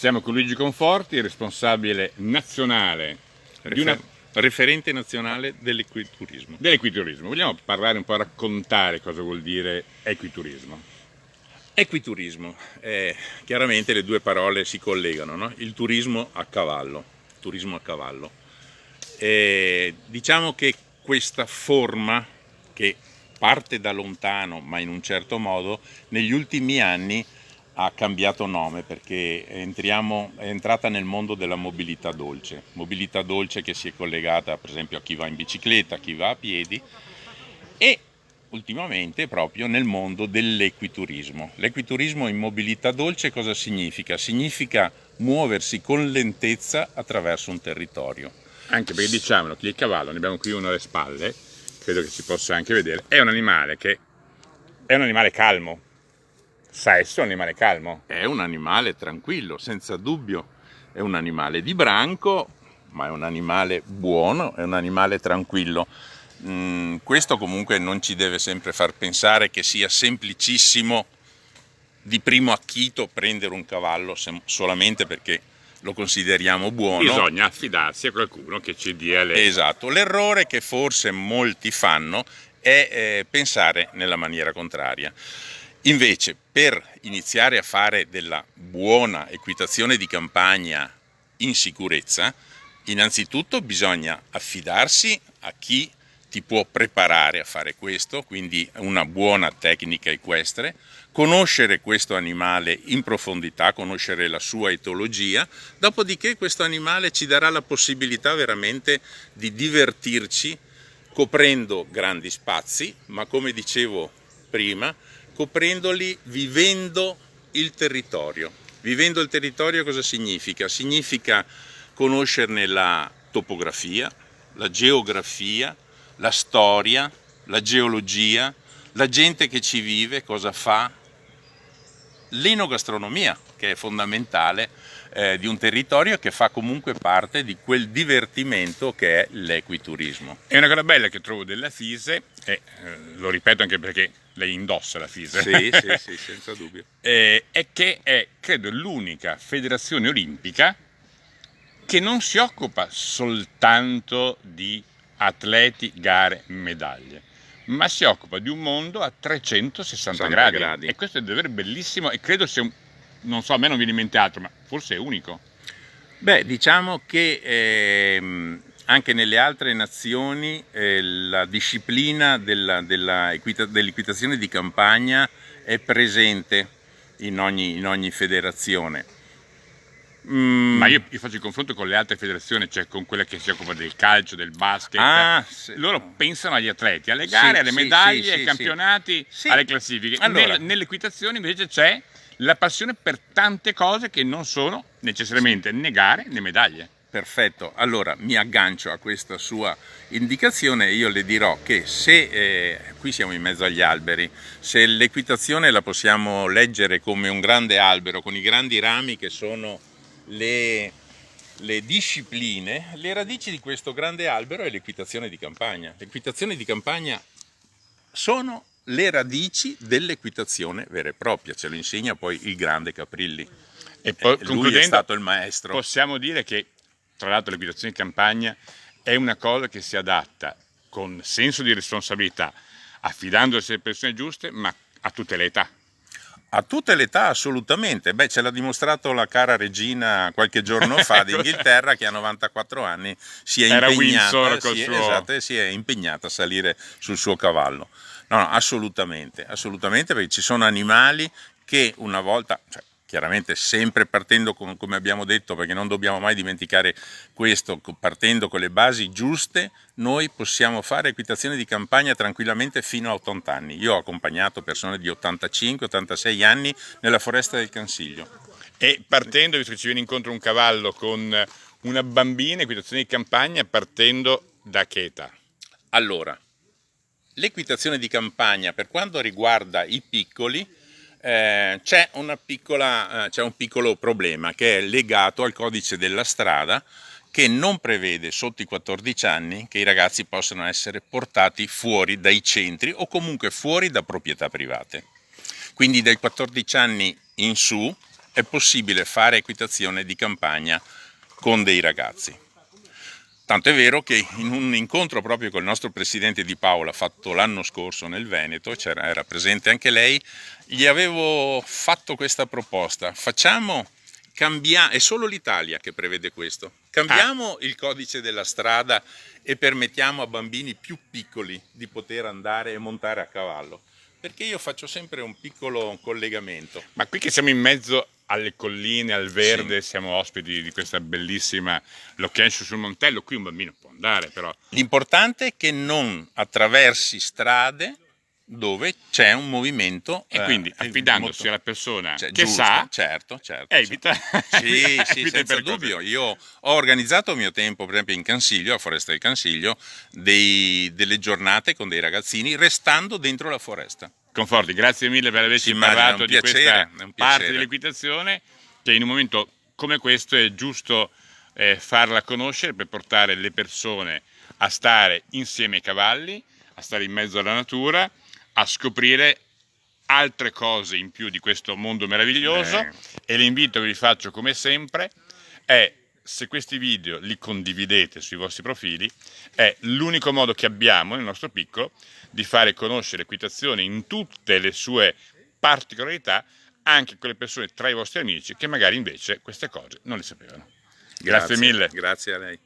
Siamo con Luigi Conforti, responsabile nazionale di una... referente nazionale dell'equiturismo. dell'equiturismo. Vogliamo parlare un po', raccontare cosa vuol dire equiturismo? Equiturismo, chiaramente le due parole si collegano, no? Il turismo a cavallo, turismo a cavallo. Diciamo che questa forma, che parte da lontano ma in un certo modo, negli ultimi anni ha cambiato nome, perché è entrata nel mondo della mobilità dolce che si è collegata per esempio a chi va in bicicletta, a chi va a piedi, e ultimamente proprio nel mondo dell'equiturismo. L'equiturismo in mobilità dolce cosa significa? Significa muoversi con lentezza attraverso un territorio. Anche perché diciamolo che il cavallo, ne abbiamo qui uno alle spalle, credo che si possa anche vedere, è un animale calmo. Sa essere un animale calmo. È un animale tranquillo, senza dubbio. È un animale di branco, ma è un animale buono, è un animale tranquillo. Questo comunque non ci deve sempre far pensare che sia semplicissimo di primo acchito prendere un cavallo solamente perché lo consideriamo buono. Bisogna affidarsi a qualcuno che ci dia le... Esatto, l'errore che forse molti fanno è pensare nella maniera contraria. Invece, per iniziare a fare della buona equitazione di campagna in sicurezza, innanzitutto bisogna affidarsi a chi ti può preparare a fare questo, quindi una buona tecnica equestre, conoscere questo animale in profondità, conoscere la sua etologia, dopodiché questo animale ci darà la possibilità veramente di divertirci coprendo grandi spazi, ma come dicevo prima, coprendoli vivendo il territorio. Vivendo il territorio cosa significa? Significa conoscerne la topografia, la geografia, la storia, la geologia, la gente che ci vive, cosa fa, l'enogastronomia, che è fondamentale di un territorio, che fa comunque parte di quel divertimento che è l'equiturismo. È una cosa bella che trovo della FISE, e lo ripeto anche perché lei indossa la FISE, Sì, senza dubbio. È che è, credo, l'unica federazione olimpica che non si occupa soltanto di atleti, gare, medaglie, ma si occupa di un mondo a 360 gradi. E questo è davvero bellissimo, e credo sia non so, a me non viene in mente altro, ma forse è unico. Beh, diciamo che anche nelle altre nazioni la disciplina dell'equitazione di campagna è presente in ogni federazione. Ma io faccio il confronto con le altre federazioni, cioè con quella che si occupa del calcio, del basket. Loro pensano agli atleti, alle gare, alle medaglie, ai campionati, alle classifiche. Allora, nell'equitazione invece c'è la passione per tante cose che non sono necessariamente né gare né medaglie. Perfetto, allora mi aggancio a questa sua indicazione e io le dirò che se, qui siamo in mezzo agli alberi, se l'equitazione la possiamo leggere come un grande albero con i grandi rami che sono le discipline, le radici di questo grande albero è l'equitazione di campagna. L'equitazione di campagna sono le radici dell'equitazione vera e propria, ce lo insegna poi il grande Caprilli. E poi, lui è stato il maestro. Possiamo dire che, tra l'altro, l'equitazione di campagna è una cosa che si adatta con senso di responsabilità, affidandosi alle persone giuste, ma a tutte le età. A tutte le età, assolutamente. Beh, ce l'ha dimostrato la cara regina qualche giorno fa d'Inghilterra, che a 94 anni si è impegnata a salire sul suo cavallo. No, assolutamente, perché ci sono animali che una volta, chiaramente sempre partendo, come abbiamo detto, perché non dobbiamo mai dimenticare questo, partendo con le basi giuste, noi possiamo fare equitazione di campagna tranquillamente fino a 80 anni. Io ho accompagnato persone di 85-86 anni nella foresta del Cansiglio. E partendo, visto che ci viene incontro un cavallo con una bambina, equitazione di campagna, partendo da che età? Allora, l'equitazione di campagna, per quanto riguarda i piccoli, c'è un piccolo problema che è legato al codice della strada, che non prevede sotto i 14 anni che i ragazzi possano essere portati fuori dai centri o comunque fuori da proprietà private. Quindi dai 14 anni in su è possibile fare equitazione di campagna con dei ragazzi. Tanto è vero che in un incontro proprio con il nostro presidente Di Paola, fatto l'anno scorso nel Veneto, era presente anche lei, gli avevo fatto questa proposta: è solo l'Italia che prevede questo, cambiamo il codice della strada e permettiamo a bambini più piccoli di poter andare e montare a cavallo, perché io faccio sempre un piccolo collegamento. Ma qui che siamo in mezzo alle colline, al verde, siamo ospiti di questa bellissima location sul Montello, qui un bambino può andare però. L'importante è che non attraversi strade dove c'è un movimento, e quindi affidandosi alla persona che giusto, sa, certo, evita. Sì, evita senza dubbio. Io ho organizzato a mio tempo, per esempio in Cansiglio, a Foresta del Cansiglio, delle giornate con dei ragazzini restando dentro la foresta. Conforti, grazie mille per averci parlato di questa parte dell'equitazione, che in un momento come questo è giusto farla conoscere per portare le persone a stare insieme ai cavalli, a stare in mezzo alla natura, a scoprire altre cose in più di questo mondo meraviglioso. E l'invito che vi faccio come sempre è: se questi video li condividete sui vostri profili, è l'unico modo che abbiamo nel nostro piccolo di fare conoscere l'equitazione in tutte le sue particolarità anche a quelle persone tra i vostri amici che magari invece queste cose non le sapevano. Grazie mille. Grazie a lei.